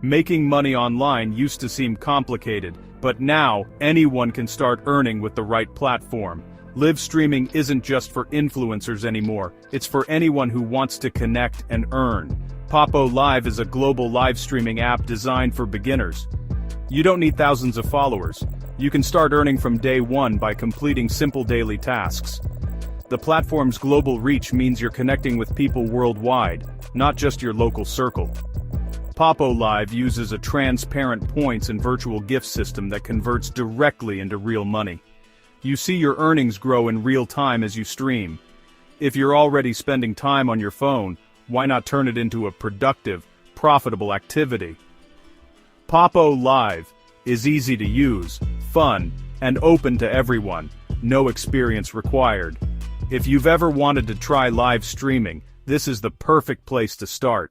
Making money online used to seem complicated, but now, anyone can start earning with the right platform. Live streaming isn't just for influencers anymore, it's for anyone who wants to connect and earn. Poppo Live is a global live streaming app designed for beginners. You don't need thousands of followers. You can start earning from day one by completing simple daily tasks. The platform's global reach means you're connecting with people worldwide, not just your local circle. Poppo Live uses a transparent points and virtual gift system that converts directly into real money. You see your earnings grow in real time as you stream. If you're already spending time on your phone, why not turn it into a productive, profitable activity? Poppo Live is easy to use, fun, and open to everyone, no experience required. If you've ever wanted to try live streaming, this is the perfect place to start.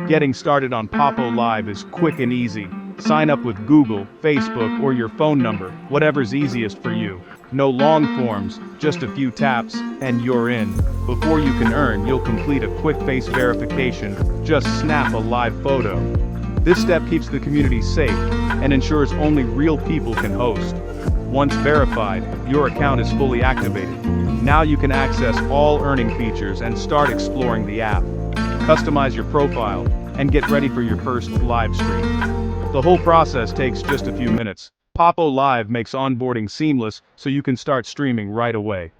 Getting started on Poppo Live is quick and easy. Sign up with Google, Facebook, or your phone number, whatever's easiest for you. No long forms, just a few taps, and you're in. Before you can earn, you'll complete a quick face verification. Just snap a live photo. This step keeps the community safe and ensures only real people can host. Once verified, your account is fully activated. Now you can access all earning features and start exploring the app. Customize your profile, and get ready for your first live stream. The whole process takes just a few minutes. Poppo Live makes onboarding seamless so you can start streaming right away.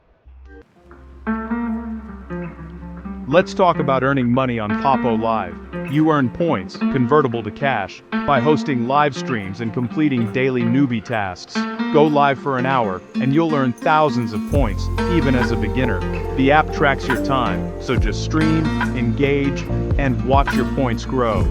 Let's talk about earning money on Poppo Live. You earn points, convertible to cash, by hosting live streams and completing daily newbie tasks. Go live for an hour, and you'll earn thousands of points, even as a beginner. The app tracks your time, so just stream, engage, and watch your points grow.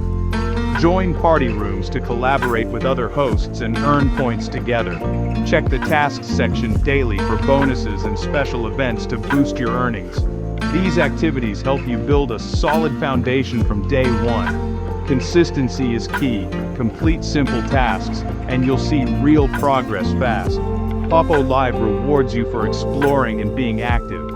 Join party rooms to collaborate with other hosts and earn points together. Check the tasks section daily for bonuses and special events to boost your earnings. These activities help you build a solid foundation from day one. Consistency is key. Complete simple tasks, and you'll see real progress fast. Poppo Live rewards you for exploring and being active.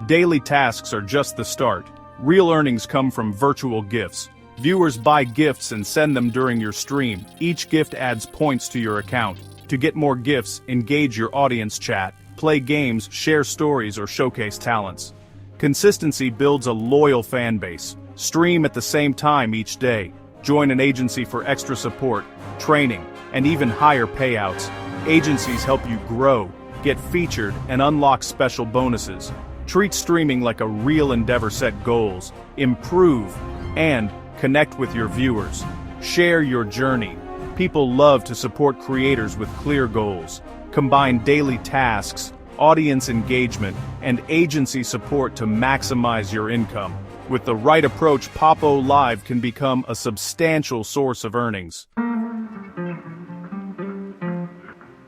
Daily tasks are just the start. Real earnings come from virtual gifts. Viewers buy gifts and send them during your stream. Each gift adds points to your account. To get more gifts, engage your audience chat, play games, share stories, or showcase talents. Consistency builds a loyal fan base. Stream at the same time each day. Join an agency for extra support, training, and even higher payouts. Agencies help you grow, get featured, and unlock special bonuses. Treat streaming like a real endeavor. Set goals, improve, and connect with your viewers. Share your journey. People love to support creators with clear goals. Combine daily tasks, audience engagement, and agency support to maximize your income. With the right approach, Poppo Live can become a substantial source of earnings.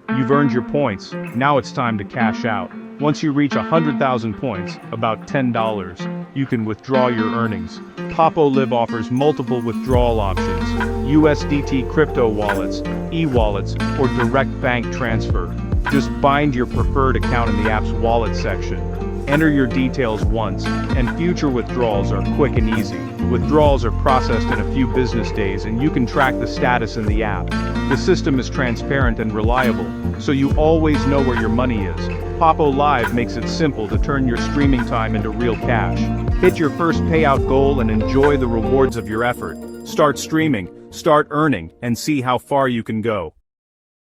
You've earned your points. Now it's time to cash out. Once you reach 100,000 points, about $10, you can withdraw your earnings. Poppo Live offers multiple withdrawal options: USDT crypto wallets, e-wallets, or direct bank transfer. Just bind your preferred account in the app's wallet section. Enter your details once, and future withdrawals are quick and easy. Withdrawals are processed in a few business days, and you can track the status in the app. The system is transparent and reliable, so you always know where your money is. Poppo Live makes it simple to turn your streaming time into real cash. Hit your first payout goal and enjoy the rewards of your effort. Start streaming, start earning, and see how far you can go.